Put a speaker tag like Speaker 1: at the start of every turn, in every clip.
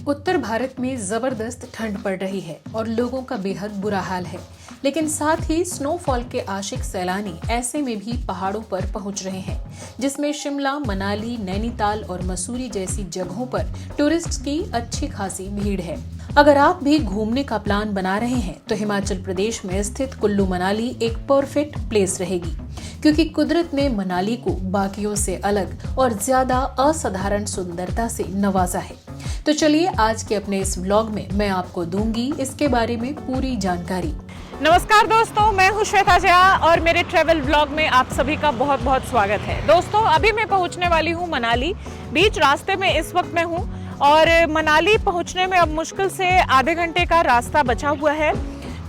Speaker 1: उत्तर भारत में जबरदस्त ठंड पड़ रही है और लोगों का बेहद बुरा हाल है। लेकिन साथ ही स्नोफॉल के आशिक सैलानी ऐसे में भी पहाड़ों पर पहुंच रहे हैं, जिसमें शिमला, मनाली, नैनीताल और मसूरी जैसी जगहों पर टूरिस्ट की अच्छी खासी भीड़ है। अगर आप भी घूमने का प्लान बना रहे हैं तो हिमाचल प्रदेश में स्थित कुल्लू मनाली एक परफेक्ट प्लेस रहेगी, क्योंकि कुदरत ने मनाली को बाकियों से अलग और ज्यादा असाधारण सुंदरता से नवाजा है। तो चलिए आज के अपने इस व्लॉग में मैं आपको दूंगी इसके बारे में पूरी जानकारी।
Speaker 2: नमस्कार दोस्तों, मैं हूं श्वेता झा और मेरे ट्रैवल व्लॉग में आप सभी का बहुत बहुत स्वागत है। दोस्तों, अभी मैं पहुंचने वाली हूं मनाली। बीच रास्ते में इस वक्त मैं हूं और मनाली पहुंचने में अब मुश्किल से आधे घंटे का रास्ता बचा हुआ है।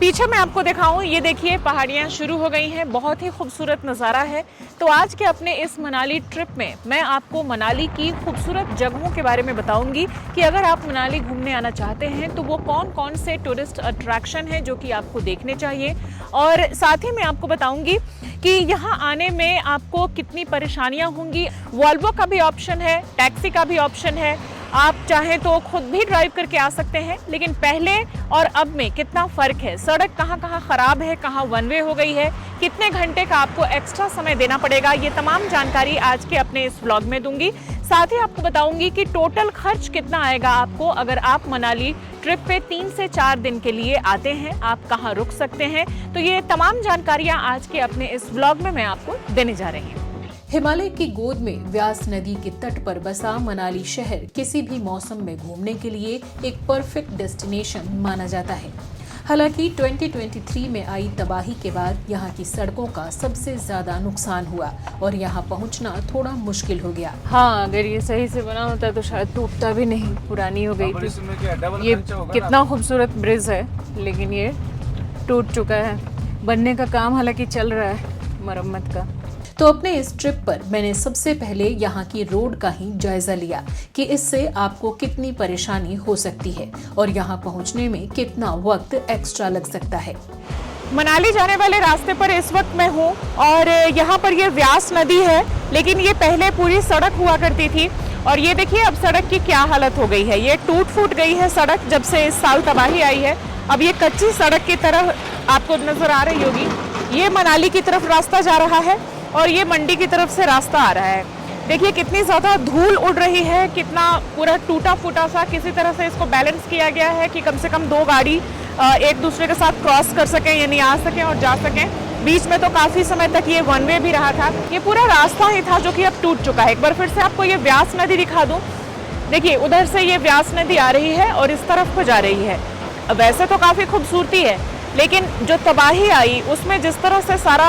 Speaker 2: पीछे मैं आपको दिखाऊं, ये देखिए पहाड़ियां शुरू हो गई हैं, बहुत ही खूबसूरत नज़ारा है। तो आज के अपने इस मनाली ट्रिप में मैं आपको मनाली की खूबसूरत जगहों के बारे में बताऊंगी कि अगर आप मनाली घूमने आना चाहते हैं तो वो कौन कौन से टूरिस्ट अट्रैक्शन हैं जो कि आपको देखने चाहिए। और साथ ही मैं आपको बताऊंगी कि यहाँ आने में आपको कितनी परेशानियाँ होंगी। वॉल्वो का भी ऑप्शन है, टैक्सी का भी ऑप्शन है, आप चाहें तो खुद भी ड्राइव करके आ सकते हैं। लेकिन पहले और अब में कितना फ़र्क है, सड़क कहाँ कहाँ ख़राब है, कहाँ वन वे हो गई है, कितने घंटे का आपको एक्स्ट्रा समय देना पड़ेगा, ये तमाम जानकारी आज के अपने इस व्लॉग में दूंगी। साथ ही आपको बताऊंगी कि टोटल खर्च कितना आएगा आपको अगर आप मनाली ट्रिप पे 3 से 4 दिन के लिए आते हैं, आप कहाँ रुक सकते हैं। तो ये तमाम जानकारियाँ आज के अपने इस व्लॉग में मैं आपको देने जा रही हूँ।
Speaker 1: हिमालय की गोद में व्यास नदी के तट पर बसा मनाली शहर किसी भी मौसम में घूमने के लिए एक परफेक्ट डेस्टिनेशन माना जाता है। हालांकि 2023 में आई तबाही के बाद यहाँ की सड़कों का सबसे ज्यादा नुकसान हुआ और यहाँ पहुँचना थोड़ा मुश्किल हो गया।
Speaker 2: हाँ, अगर ये सही से बना होता तो शायद टूटता भी नहीं, पुरानी हो गई थी। ये कितना खूबसूरत ब्रिज है, लेकिन ये टूट चुका है। बनने का काम हालांकि चल रहा है, मरम्मत का।
Speaker 1: तो अपने इस ट्रिप पर मैंने सबसे पहले यहाँ की रोड का ही जायजा लिया कि इससे आपको कितनी परेशानी हो सकती है और यहाँ पहुँचने में कितना वक्त एक्स्ट्रा लग सकता है।
Speaker 2: मनाली जाने वाले रास्ते पर इस वक्त मैं हूँ और यहाँ पर ये व्यास नदी है, लेकिन ये पहले पूरी सड़क हुआ करती थी और ये देखिए अब सड़क की क्या हालत हो गई है। ये टूट फूट गई है सड़क जब से इस साल तबाही आई है। अब ये कच्ची सड़क की तरफ आपको नजर आ रही होगी। ये मनाली की तरफ रास्ता जा रहा है और ये मंडी की तरफ से रास्ता आ रहा है। देखिए कितनी ज़्यादा धूल उड़ रही है, कितना पूरा टूटा फूटा सा। किसी तरह से इसको बैलेंस किया गया है कि कम से कम 2 गाड़ी एक दूसरे के साथ क्रॉस कर सकें, यानी आ सकें और जा सकें। बीच में तो काफ़ी समय तक ये वन वे भी रहा था। ये पूरा रास्ता ही था जो कि अब टूट चुका है। एक बार फिर से आपको ये व्यास नदी दिखा दूँ। देखिए उधर से ये व्यास नदी आ रही है और इस तरफ को जा रही है। वैसे तो काफ़ी खूबसूरती है, लेकिन जो तबाही आई उसमें जिस तरह से सारा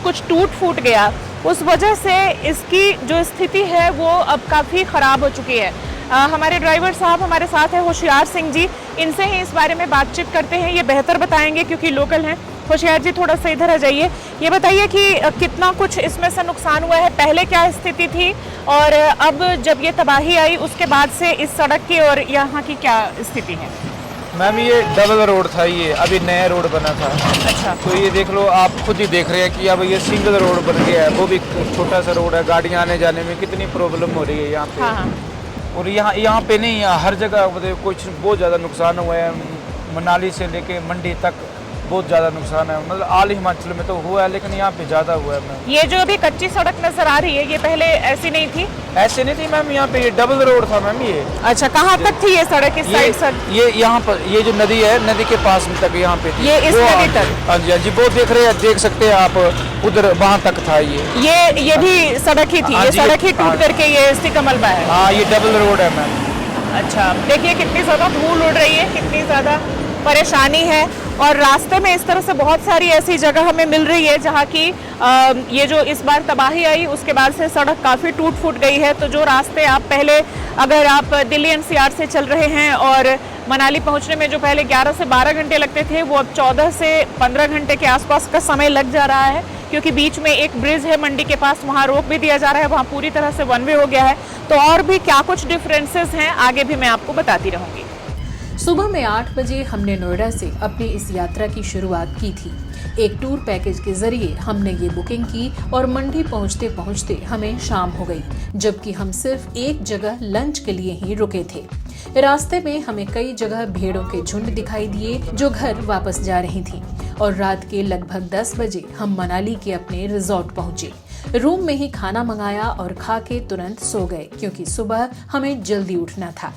Speaker 2: कुछ टूट फूट गया, उस वजह से इसकी जो स्थिति है वो अब काफ़ी ख़राब हो चुकी है। हमारे ड्राइवर साहब हमारे साथ हैं, होशियार सिंह जी। इनसे ही इस बारे में बातचीत करते हैं, ये बेहतर बताएंगे क्योंकि लोकल हैं। होशियार जी थोड़ा सा इधर आ जाइए। ये बताइए कि कितना कुछ इसमें से नुकसान हुआ है, पहले क्या स्थिति थी और अब जब ये तबाही आई उसके बाद से इस सड़क की और यहाँ की क्या स्थिति है।
Speaker 3: मैम ये डबल रोड था, ये अभी नया रोड बना था।
Speaker 2: अच्छा।
Speaker 3: तो ये देख लो, आप खुद ही देख रहे हैं कि अब ये सिंगल रोड बन गया है। वो भी छोटा सा रोड है, गाड़ियाँ आने जाने में कितनी प्रॉब्लम हो रही है यहाँ पे।
Speaker 2: हाँ।
Speaker 3: और यहाँ पे नहीं, यहाँ हर जगह मतलब कुछ बहुत ज़्यादा नुकसान हुआ है। मनाली से लेके मंडी तक बहुत ज़्यादा नुकसान है। मतलब आल हिमाचल में तो हुआ है, लेकिन यहाँ पे ज़्यादा हुआ है मैम।
Speaker 2: ये जो अभी कच्ची सड़क नजर आ रही है, ये पहले ऐसी नहीं थी?
Speaker 3: ऐसे नहीं थी मैम, यहाँ पे ये डबल रोड था मैम ये।
Speaker 2: अच्छा, कहाँ तक थी ये सड़क? इस साइड सर
Speaker 3: ये यहाँ पर ये जो नदी है, नदी के पास में तक यहाँ पे थी।
Speaker 2: ये इस नदी तक?
Speaker 3: हाँ जी, हाँ जी, वो देख रहे हैं, देख सकते हैं आप, उधर वहाँ तक था ये
Speaker 2: भी सड़क ही थी? ये सड़क ही टूट करके ये इसी का मलबा है?
Speaker 3: हाँ, ये डबल रोड है मैम।
Speaker 2: अच्छा, देखिए कितनी ज़्यादा धूल उड़ रही है, कितनी ज़्यादा परेशानी है। और रास्ते में इस तरह से बहुत सारी ऐसी जगह हमें मिल रही है जहाँ की ये जो इस बार तबाही आई उसके बाद से सड़क काफ़ी टूट फूट गई है। तो जो रास्ते आप पहले, अगर आप दिल्ली एनसीआर से चल रहे हैं और मनाली पहुँचने में जो पहले 11 से 12 घंटे लगते थे, वो अब 14 से 15 घंटे के आसपास का समय लग जा रहा है, क्योंकि बीच में एक ब्रिज है मंडी के पास, वहाँ रोक भी दिया जा रहा है, वहाँ पूरी तरह से वन वे हो गया है। तो और भी क्या कुछ डिफरेंसेस हैं आगे भी मैं आपको बताती रहूँगी।
Speaker 1: सुबह में 8 बजे हमने नोएडा से अपनी इस यात्रा की शुरुआत की थी। एक टूर पैकेज के जरिए हमने ये बुकिंग की और मंडी पहुंचते पहुंचते हमें शाम हो गई, जबकि हम सिर्फ एक जगह लंच के लिए ही रुके थे। रास्ते में हमें कई जगह भेड़ों के झुंड दिखाई दिए जो घर वापस जा रही थीं और रात के लगभग 10 बजे हम मनाली के अपने रिजॉर्ट पहुंचे। रूम में ही खाना मंगाया और खा के तुरंत सो गए क्योंकि सुबह हमें जल्दी उठना था।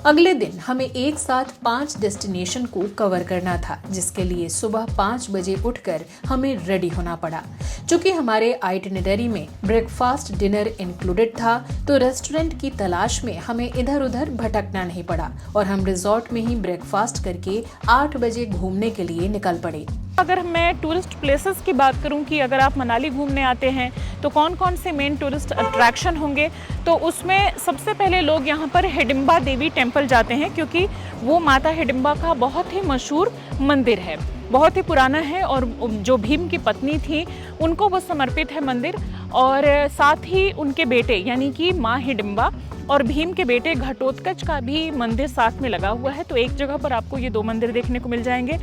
Speaker 1: अगले दिन हमें एक साथ 5 डेस्टिनेशन को कवर करना था, जिसके लिए सुबह 5 बजे उठकर हमें रेडी होना पड़ा। चूंकि हमारे आइटिनरी में ब्रेकफास्ट डिनर इंक्लूडेड था, तो रेस्टोरेंट की तलाश में हमें इधर उधर भटकना नहीं पड़ा और हम रिजॉर्ट में ही ब्रेकफास्ट करके 8 बजे घूमने के लिए निकल पड़े।
Speaker 2: अगर मैं टूरिस्ट प्लेसेस की बात करूं कि अगर आप मनाली घूमने आते हैं तो कौन कौन से मेन टूरिस्ट अट्रैक्शन होंगे, तो उसमें सबसे पहले लोग यहां पर हिडिंबा देवी टेंपल जाते हैं क्योंकि वो माता हिडिंबा का बहुत ही मशहूर मंदिर है, बहुत ही पुराना है और जो भीम की पत्नी थी उनको वो समर्पित है मंदिर। और साथ ही उनके बेटे यानी कि माँ हिडिंबा और भीम के बेटे घटोत्कच का भी मंदिर साथ में लगा हुआ है। तो एक जगह पर आपको ये 2 मंदिर देखने को मिल जाएंगे।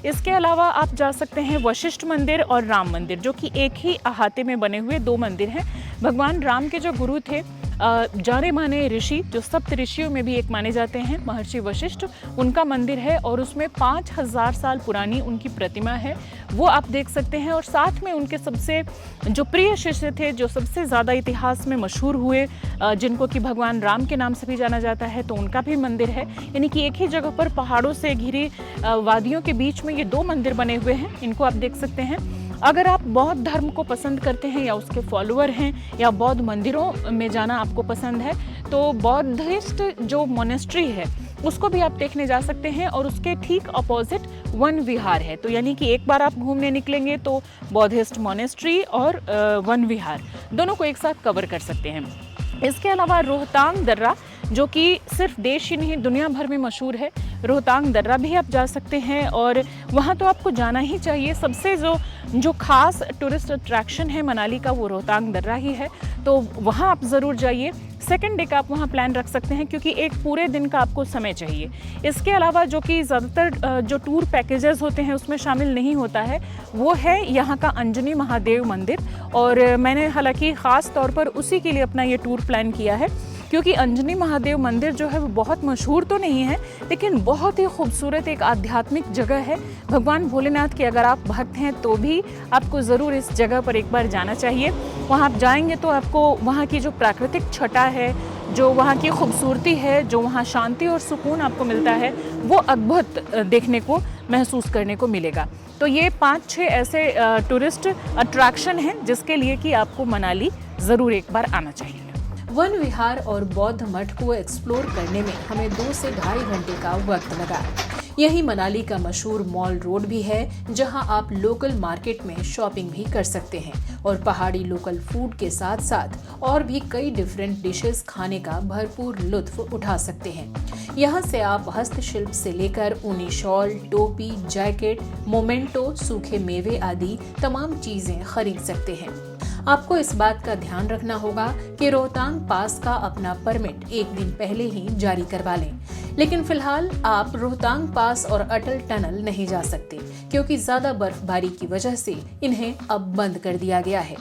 Speaker 2: इसके अलावा आप जा सकते हैं वशिष्ठ मंदिर और राम मंदिर, जो कि एक ही अहाते में बने हुए 2 मंदिर हैं। भगवान राम के जो गुरु थे, जाने माने ऋषि, जो सप्त ऋषियों में भी एक माने जाते हैं, महर्षि वशिष्ठ, उनका मंदिर है और उसमें 5000 साल पुरानी उनकी प्रतिमा है, वो आप देख सकते हैं। और साथ में उनके सबसे जो प्रिय शिष्य थे, जो सबसे ज़्यादा इतिहास में मशहूर हुए, जिनको कि भगवान राम के नाम से भी जाना जाता है, तो उनका भी मंदिर है। यानी कि एक ही जगह पर पहाड़ों से घिरी वादियों के बीच में ये 2 मंदिर बने हुए हैं, इनको आप देख सकते हैं। अगर आप बौद्ध धर्म को पसंद करते हैं या उसके फॉलोअर हैं या बौद्ध मंदिरों में जाना आपको पसंद है, तो बौद्धिस्ट जो मोनेस्ट्री है उसको भी आप देखने जा सकते हैं और उसके ठीक अपोजिट वन विहार है। तो यानी कि एक बार आप घूमने निकलेंगे तो बौद्धिस्ट मोनेस्ट्री और वन विहार दोनों को एक साथ कवर कर सकते हैं। इसके अलावा रोहतांग दर्रा, जो कि सिर्फ देश ही नहीं दुनिया भर में मशहूर है, रोहतांग दर्रा भी आप जा सकते हैं और वहाँ तो आपको जाना ही चाहिए। सबसे जो खास टूरिस्ट अट्रैक्शन है मनाली का, वो रोहतांग दर्रा ही है, तो वहाँ आप ज़रूर जाइए। सेकंड डे का आप वहाँ प्लान रख सकते हैं क्योंकि एक पूरे दिन का आपको समय चाहिए। इसके अलावा जो कि ज़्यादातर जो टूर पैकेजेस होते हैं उसमें शामिल नहीं होता है, वो है यहाँ का अंजनी महादेव मंदिर। और मैंने हालांकि ख़ास तौर पर उसी के लिए अपना ये टूर प्लान किया है क्योंकि अंजनी महादेव मंदिर जो है वो बहुत मशहूर तो नहीं है, लेकिन बहुत ही खूबसूरत एक आध्यात्मिक जगह है। भगवान भोलेनाथ के अगर आप भक्त हैं तो भी आपको ज़रूर इस जगह पर एक बार जाना चाहिए। वहाँ आप जाएंगे तो आपको वहाँ की जो प्राकृतिक छटा है, जो वहाँ की खूबसूरती है, जो वहाँ शांति और सुकून आपको मिलता है, वो अद्भुत देखने को महसूस करने को मिलेगा। तो ये 5-6 ऐसे टूरिस्ट अट्रैक्शन हैं जिसके लिए कि आपको मनाली ज़रूर एक बार आना चाहिए।
Speaker 1: वन विहार और बौद्ध मठ को एक्सप्लोर करने में हमें 2 से ढाई घंटे का वक्त लगा। यही मनाली का मशहूर मॉल रोड भी है, जहां आप लोकल मार्केट में शॉपिंग भी कर सकते हैं और पहाड़ी लोकल फूड के साथ साथ और भी कई डिफरेंट डिशेस खाने का भरपूर लुत्फ उठा सकते हैं। यहां से आप हस्तशिल्प से लेकर ऊनी शॉल, टोपी, जैकेट, मोमेंटो, सूखे मेवे आदि तमाम चीजें खरीद सकते हैं। आपको इस बात का ध्यान रखना होगा कि रोहतांग पास का अपना परमिट एक दिन पहले ही जारी करवा लें। लेकिन फिलहाल आप रोहतांग पास और अटल टनल नहीं जा सकते क्योंकि ज्यादा बर्फबारी की वजह से इन्हें अब बंद कर दिया गया है।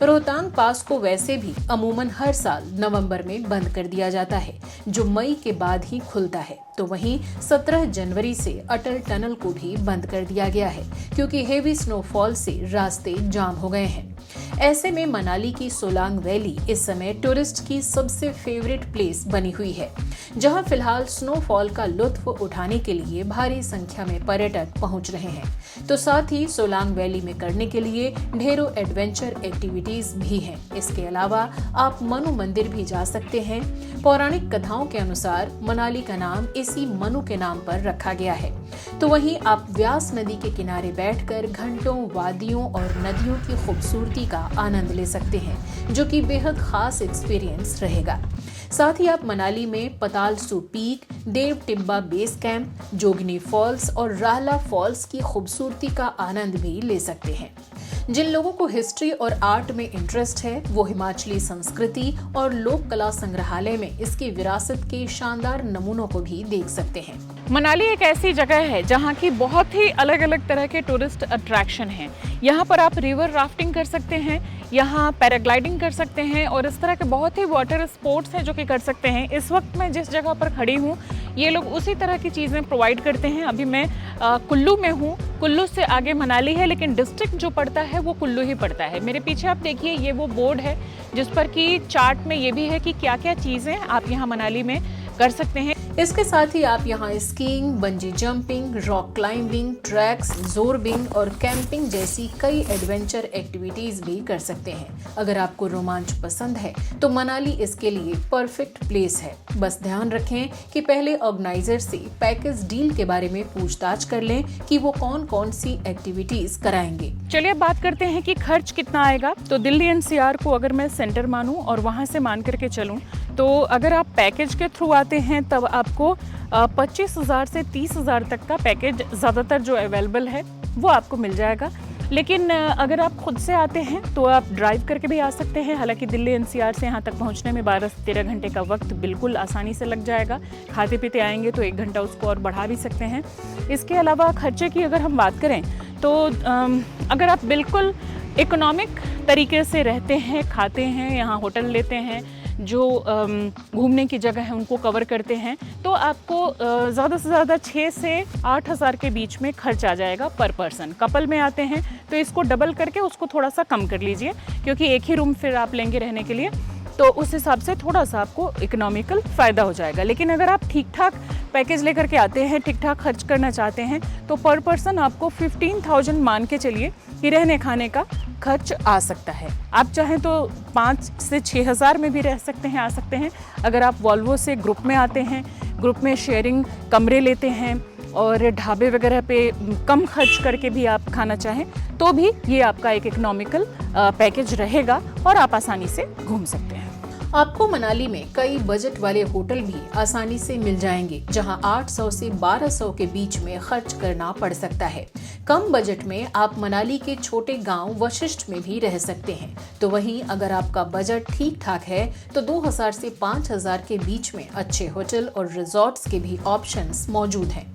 Speaker 1: रोहतांग पास को वैसे भी अमूमन हर साल नवंबर में बंद कर दिया जाता है, जो मई के बाद ही खुलता है। तो वहीं 17 जनवरी से अटल टनल को भी बंद कर दिया गया है क्योंकि हेवी स्नोफॉल से रास्ते जाम हो गए हैं। ऐसे में मनाली की सोलांग वैली इस समय टूरिस्ट की सबसे फेवरेट प्लेस बनी हुई है, जहां फिलहाल स्नोफॉल का लुत्फ उठाने के लिए भारी संख्या में पर्यटक पहुंच रहे हैं। तो साथ ही सोलांग वैली में करने के लिए ढेरों एडवेंचर एक्टिविटीज भी हैं। इसके अलावा आप मनु मंदिर भी जा सकते हैं। पौराणिक कथाओं के अनुसार मनाली का नाम इसी मनु के नाम पर रखा गया है। तो वहीं आप व्यास नदी के किनारे बैठकर घंटों वादियों और नदियों की खूबसूरती का आनंद ले सकते हैं, जो कि बेहद खास एक्सपीरियंस रहेगा। साथ ही आप मनाली में पतालसू पीक, देव टिब्बा बेस कैंप, जोगनी फॉल्स और राहला फॉल्स की खूबसूरती का आनंद भी ले सकते हैं। जिन लोगों को हिस्ट्री और आर्ट में इंटरेस्ट है वो हिमाचली संस्कृति और लोक कला संग्रहालय में इसकी विरासत के शानदार नमूनों को भी देख सकते हैं।
Speaker 2: मनाली एक ऐसी जगह है जहाँ की बहुत ही अलग अलग तरह के टूरिस्ट अट्रैक्शन हैं। यहाँ पर आप रिवर राफ्टिंग कर सकते हैं, यहाँ पैराग्लाइडिंग कर सकते हैं और इस तरह के बहुत ही वाटर स्पोर्ट्स हैं जो कि कर सकते हैं। इस वक्त मैं जिस जगह पर खड़ी हूँ ये लोग उसी तरह की चीज़ें प्रोवाइड करते हैं। अभी मैं कुल्लू में हूँ, कुल्लू से आगे मनाली है लेकिन डिस्ट्रिक्ट जो पड़ता है वो कुल्लू ही पड़ता है। मेरे पीछे आप देखिए ये वो बोर्ड है जिस पर कि चार्ट में ये भी है कि क्या क्या चीज़ें आप यहाँ मनाली में कर सकते हैं।
Speaker 1: इसके साथ ही आप यहाँ skiing, bungee jumping, rock climbing, treks, zorbing और कैंपिंग जैसी कई एडवेंचर एक्टिविटीज भी कर सकते हैं। अगर आपको रोमांच पसंद है तो मनाली इसके लिए परफेक्ट प्लेस है। बस ध्यान रखें कि पहले ऑर्गेनाइजर से पैकेज डील के बारे में पूछताछ कर लें कि वो कौन कौन सी एक्टिविटीज कराएंगे।
Speaker 2: चलिए अब बात करते हैं कि खर्च कितना आएगा। तो दिल्ली एनसीआर को अगर मैं सेंटर मानूं और वहां से मान करके चलूं तो अगर आप पैकेज के थ्रू आते हैं तब आपको 25,000 से 30,000 तक का पैकेज ज़्यादातर जो अवेलेबल है वो आपको मिल जाएगा। लेकिन अगर आप खुद से आते हैं तो आप ड्राइव करके भी आ सकते हैं। हालांकि दिल्ली एनसीआर से यहाँ तक पहुँचने में 12 से 13 घंटे का वक्त बिल्कुल आसानी से लग जाएगा। खाते पीते आएंगे तो 1 घंटा उसको और बढ़ा भी सकते हैं। इसके अलावा खर्चे की अगर हम बात करें तो अगर आप बिल्कुल इकोनॉमिक तरीके से रहते हैं, खाते हैं, यहाँ होटल लेते हैं, जो घूमने की जगह है उनको कवर करते हैं तो आपको ज़्यादा से ज़्यादा 6 से 8 हज़ार के बीच में खर्च आ जाएगा पर पर्सन। कपल में आते हैं तो इसको डबल करके उसको थोड़ा सा कम कर लीजिए क्योंकि एक ही रूम फिर आप लेंगे रहने के लिए तो उस हिसाब से थोड़ा सा आपको इकोनॉमिकल फ़ायदा हो जाएगा। लेकिन अगर आप ठीक ठाक पैकेज लेकर के आते हैं, ठीक ठाक खर्च करना चाहते हैं तो पर पर्सन आपको 15,000 मान के चलिए कि रहने खाने का खर्च आ सकता है। आप चाहें तो 5 से 6 हज़ार में भी रह सकते हैं, आ सकते हैं। अगर आप वॉल्वो से ग्रुप में आते हैं, ग्रुप में शेयरिंग कमरे लेते हैं और ढाबे वगैरह पे कम खर्च करके भी आप खाना चाहें तो भी ये आपका एक इकोनॉमिकल पैकेज रहेगा और आप आसानी से घूम सकते हैं।
Speaker 1: आपको मनाली में कई बजट वाले होटल भी आसानी से मिल जाएंगे जहां 800 से 1200 के बीच में खर्च करना पड़ सकता है। कम बजट में आप मनाली के छोटे गांव वशिष्ठ में भी रह सकते हैं। तो वहीं अगर आपका बजट ठीक ठाक है तो 2000 से 5000 के बीच में अच्छे होटल और रिजॉर्ट्स के भी ऑप्शंस मौजूद हैं।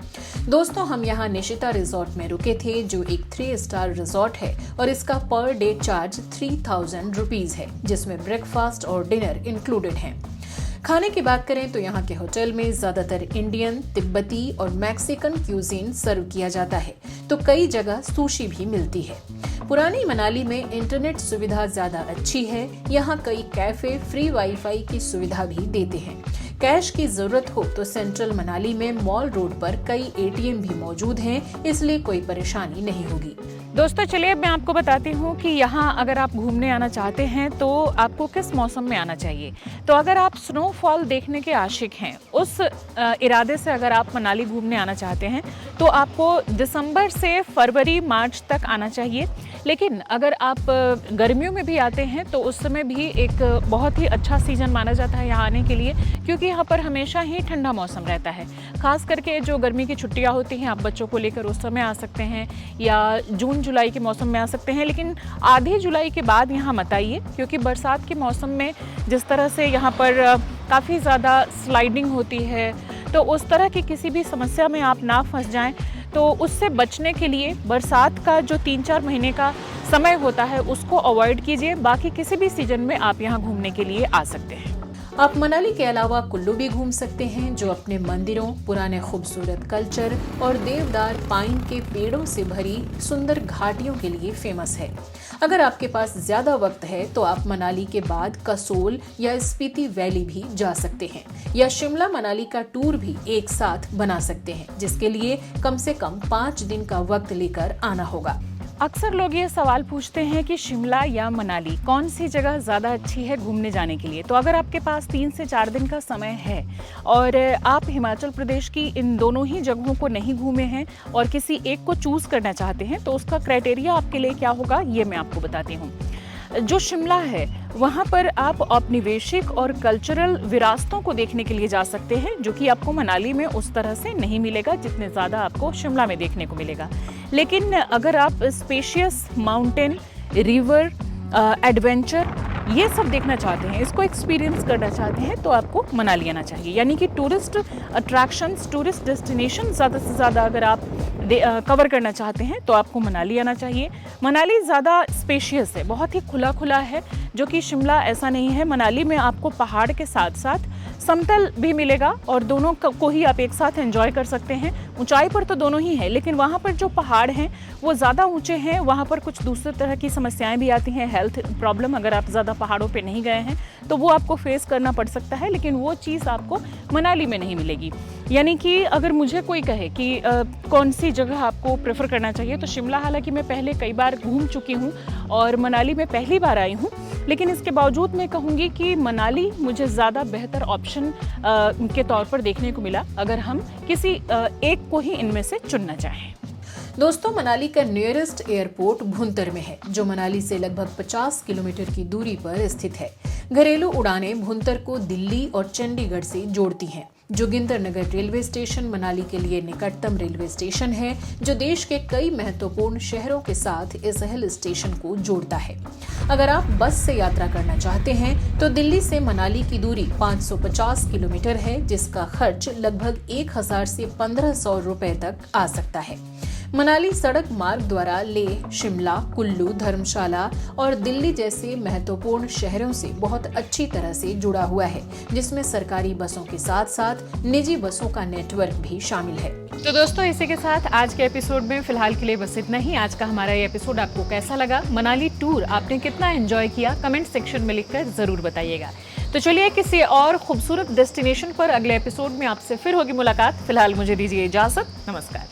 Speaker 1: दोस्तों, हम यहाँ निशिता रिजॉर्ट में रुके थे जो एक 3 स्टार रिजॉर्ट है और इसका पर डे चार्ज 3000 रुपीज है जिसमें ब्रेकफास्ट और डिनर इंक्लूडेड है। खाने की बात करें तो यहाँ के होटल में ज्यादातर इंडियन, तिब्बती और मैक्सिकन क्यूजीन सर्व किया जाता है तो कई जगह सुशी भी मिलती है। पुरानी मनाली में इंटरनेट सुविधा ज्यादा अच्छी है। यहाँ कई कैफे फ्री वाईफाई की सुविधा भी देते हैं। कैश की जरूरत हो तो सेंट्रल मनाली में मॉल रोड पर कई एटीएम भी मौजूद हैं, इसलिए कोई परेशानी नहीं होगी।
Speaker 2: दोस्तों चलिए मैं आपको बताती हूँ कि यहाँ अगर आप घूमने आना चाहते हैं तो आपको किस मौसम में आना चाहिए। तो अगर आप स्नोफॉल देखने के आशिक हैं, उस इरादे से अगर आप मनाली घूमने आना चाहते हैं तो आपको दिसंबर से फरवरी मार्च तक आना चाहिए। लेकिन अगर आप गर्मियों में भी आते हैं तो उस समय भी एक बहुत ही अच्छा सीज़न माना जाता है यहाँ आने के लिए, क्योंकि यहाँ पर हमेशा ही ठंडा मौसम रहता है। खास करके जो गर्मी की छुट्टियाँ होती हैं आप बच्चों को लेकर उस समय आ सकते हैं या जून जुलाई के मौसम में आ सकते हैं। लेकिन आधी जुलाई के बाद यहाँ मत आइए, क्योंकि बरसात के मौसम में जिस तरह से यहाँ पर काफ़ी ज़्यादा स्लाइडिंग होती है तो उस तरह की किसी भी समस्या में आप ना फंस जाएं। तो उससे बचने के लिए बरसात का जो 3-4 महीने का समय होता है उसको अवॉइड कीजिए। बाकी किसी भी सीजन में आप यहाँ घूमने के लिए आ सकते हैं।
Speaker 1: आप मनाली के अलावा कुल्लू भी घूम सकते हैं जो अपने मंदिरों, पुराने खूबसूरत कल्चर और देवदार पाइन के पेड़ों से भरी सुंदर घाटियों के लिए फेमस है। अगर आपके पास ज्यादा वक्त है तो आप मनाली के बाद कसोल या स्पीति वैली भी जा सकते हैं या शिमला मनाली का टूर भी एक साथ बना सकते हैं, जिसके लिए कम से कम 5 दिन का वक्त लेकर आना होगा।
Speaker 2: अक्सर लोग ये सवाल पूछते हैं कि शिमला या मनाली कौन सी जगह ज़्यादा अच्छी है घूमने जाने के लिए। तो अगर आपके पास 3 से 4 दिन का समय है और आप हिमाचल प्रदेश की इन दोनों ही जगहों को नहीं घूमे हैं और किसी एक को चूज़ करना चाहते हैं तो उसका क्राइटेरिया आपके लिए क्या होगा ये मैं आपको बताती हूँ। जो शिमला है वहाँ पर आप औपनिवेशिक और कल्चरल विरासतों को देखने के लिए जा सकते हैं, जो कि आपको मनाली में उस तरह से नहीं मिलेगा जितने ज़्यादा आपको शिमला में देखने को मिलेगा। लेकिन अगर आप स्पेशियस माउंटेन रिवर, एडवेंचर, ये सब देखना चाहते हैं, इसको एक्सपीरियंस करना चाहते हैं, तो आपको मनाली आना चाहिए। यानी कि टूरिस्ट अट्रैक्शंस, टूरिस्ट डेस्टिनेशन ज़्यादा से ज़्यादा अगर आप कवर करना चाहते हैं तो आपको मनाली आना चाहिए। मनाली ज़्यादा स्पेशियस है, बहुत ही खुला खुला है, जो कि शिमला ऐसा नहीं है। मनाली में आपको पहाड़ के साथ साथ समतल भी मिलेगा और दोनों को ही आप एक साथ एंजॉय कर सकते हैं। ऊंचाई पर तो दोनों ही है, लेकिन वहाँ पर जो पहाड़ हैं वो ज़्यादा ऊंचे हैं, वहाँ पर कुछ दूसरे तरह की समस्याएं भी आती हैं, हेल्थ प्रॉब्लम। अगर आप ज़्यादा पहाड़ों पे नहीं गए हैं तो वो आपको फेस करना पड़ सकता है, लेकिन वो चीज़ आपको मनाली में नहीं मिलेगी। यानी कि अगर मुझे कोई कहे कि कौन सी जगह आपको प्रेफर करना चाहिए, तो शिमला हालांकि मैं पहले कई बार घूम चुकी हूँ और मनाली में पहली बार आई हूँ, लेकिन इसके बावजूद मैं कहूँगी कि मनाली मुझे ज़्यादा बेहतर ऑप्शन के तौर पर देखने को मिला, अगर हम किसी एक को ही इनमें से चुनना चाहें।
Speaker 1: दोस्तों, मनाली का नियरेस्ट एयरपोर्ट भुंतर में है, जो मनाली से लगभग 50 किलोमीटर की दूरी पर स्थित है। घरेलू उड़ानें भुंतर को दिल्ली और चंडीगढ़ से जोड़ती हैं। जोगिंदरनगर रेलवे स्टेशन मनाली के लिए निकटतम रेलवे स्टेशन है, जो देश के कई महत्वपूर्ण शहरों के साथ इस हिल स्टेशन को जोड़ता है। अगर आप बस से यात्रा करना चाहते हैं तो दिल्ली से मनाली की दूरी 550 किलोमीटर है, जिसका खर्च लगभग 1000 से 1500 रुपए तक आ सकता है। मनाली सड़क मार्ग द्वारा लेह, शिमला, कुल्लू, धर्मशाला और दिल्ली जैसे महत्वपूर्ण शहरों से बहुत अच्छी तरह से जुड़ा हुआ है, जिसमें सरकारी बसों के साथ साथ निजी बसों का नेटवर्क भी शामिल है।
Speaker 2: तो दोस्तों, इसी के साथ आज के एपिसोड में फिलहाल के लिए बस इतना ही। आज का हमारा ये एपिसोड आपको कैसा लगा, मनाली टूर आपने कितना एंजॉय किया, कमेंट सेक्शन में लिखकर जरूर बताइएगा। तो चलिए किसी और खूबसूरत डेस्टिनेशन पर अगले एपिसोड में आपसे फिर होगी मुलाकात। फिलहाल मुझे दीजिए इजाजत, नमस्कार।